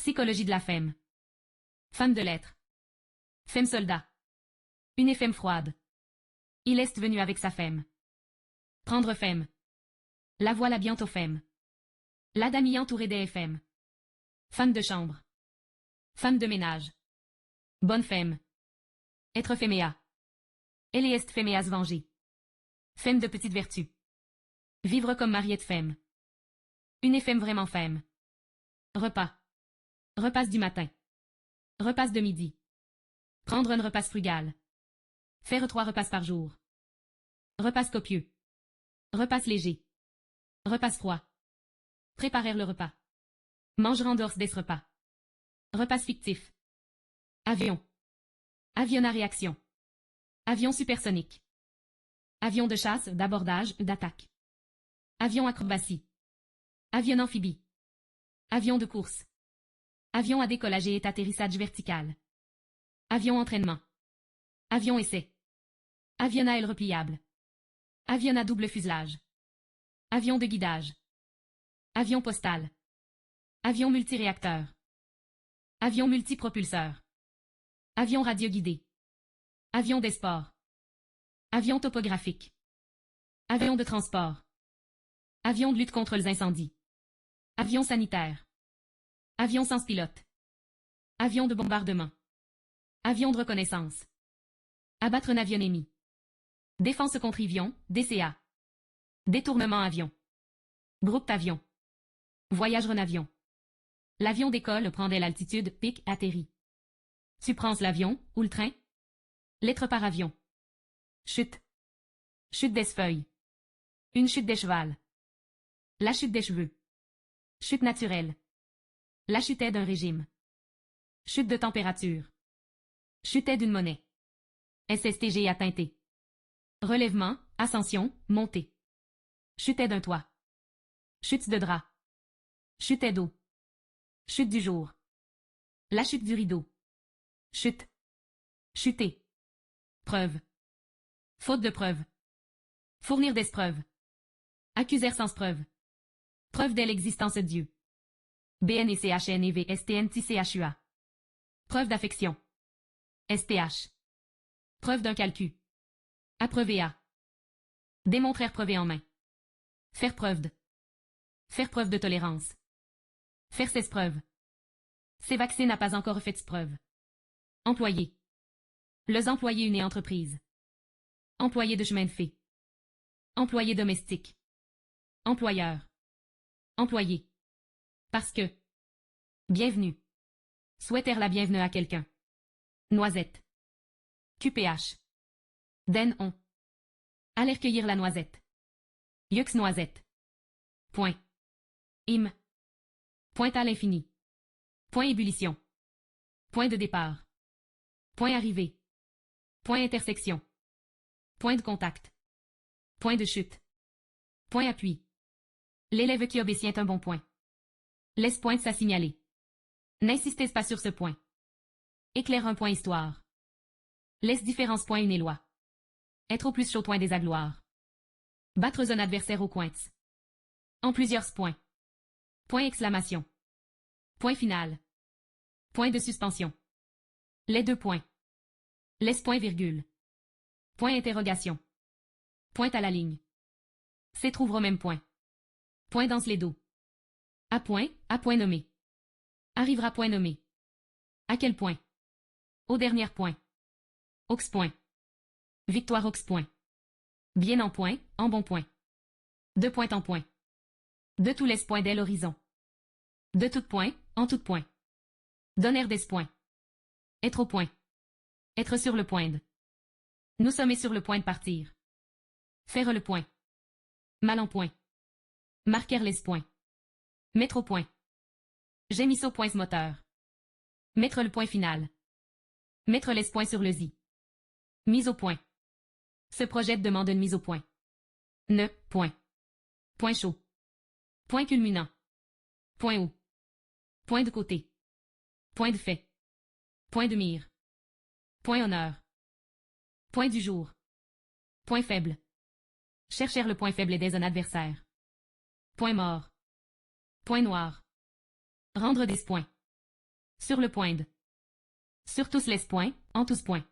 Psychologie de la femme. Femme de lettres. Femme soldat. Une femme froide. Il est venu avec sa femme. Prendre femme. La voilà bientôt femme. La dame entourée des femmes. Femme de chambre. Femme de ménage. Bonne femme. Être féméa. Elle est féméas venger. Femme de petite vertu. Vivre comme mariée de femme. Une femme vraiment femme. Repas. Repas du matin. Repas de midi. Prendre un repas frugal. Faire 3 repas par jour. Repas copieux. Repas léger. Repas froid. Préparer le repas. Manger en dehors des repas. Repas fictif. Avion. Avion à réaction. Avion supersonique. Avion de chasse, d'abordage, d'attaque. Avion acrobatie. Avion amphibie. Avion de course. Avion à décollage et atterrissage vertical. Avion entraînement. Avion essai. Avion à aile repliable. Avion à double fuselage. Avion de guidage. Avion postal. Avion multiréacteur. Avion multipropulseur. Avion radioguidé. Avion des sports. Avion topographique. Avion de transport. Avion de lutte contre les incendies. Avion sanitaire. Avion sans pilote. Avion de bombardement. Avion de reconnaissance. Abattre un avion ennemi. Défense contre avion, DCA. Détournement avion. Groupe d'avion. Voyage en avion. L'avion décolle, prend de l'altitude, pique, atterrit. Tu prends l'avion, ou le train? Lettre par avion. Chute. Chute des feuilles. Une chute des chevals. La chute des cheveux. Chute naturelle. La chute d'un régime. Chute de température. Chute d'une monnaie. SSTG atteinté. Relèvement, ascension, montée. Chute d'un toit. Chute de drap. Chute d'eau. Chute du jour. La chute du rideau. Chute. Chuter. Preuve. Faute de preuve. Fournir des preuves. Accuser sans preuve. Preuve de l'existence de Dieu. BNECHNEVSTNTCHUA. Preuve d'affection. STH. Preuve d'un calcul. Approuver à. Démontrer preuve en main. Faire preuve de. Faire preuve de tolérance. Faire ses preuves. Ces vaccins n'a pas encore fait preuve. Employé. Les employés une entreprise. Employé de chemin de fer. Employé domestique. Employeur. Employé. Parce que. Bienvenue. Souhaiter la bienvenue à quelqu'un. Noisette. QPH. Den on. Aller cueillir la noisette. Yux noisette. Point. Im. Point à l'infini. Point ébullition. Point de départ. Point arrivée. Point intersection. Point de contact. Point de chute. Point appui. L'élève qui obéit est un bon point. Laisse point ça signaler. N'insistez pas sur ce point. Éclaire un point histoire. Laisse différence point une éloi. Être au plus chaud point des agloires. Battre un adversaire au coin. En plusieurs points. Point exclamation. Point final. Point de suspension. Les 2 points. Laisse point virgule. Point interrogation. Point à la ligne. C'est trouve au même point. Point danse les dos. À point nommé. Arrivera point nommé. À quel point? Au dernier point. Aux point. Victoire aux point. Bien en point, en bon point. 2 points en point. De tous les points dès l'horizon. De tout point, en tout point. Donner des points. Être au point. Être sur le point de. Nous sommes sur le point de partir. Faire le point. Mal en point. Marquer les points. Mettre au point. J'ai mis au point ce moteur. Mettre le point final. Mettre les points sur le zi. Mise au point. Ce projet demande une mise au point. Ne, point. Point chaud. Point culminant. Point haut. Point de côté. Point de fait. Point de mire. Point honneur. Point du jour. Point faible. Chercher le point faible des un adversaire. Point mort. Point noir. Rendre des points. Sur le point de. Sur tous les points, en tous points.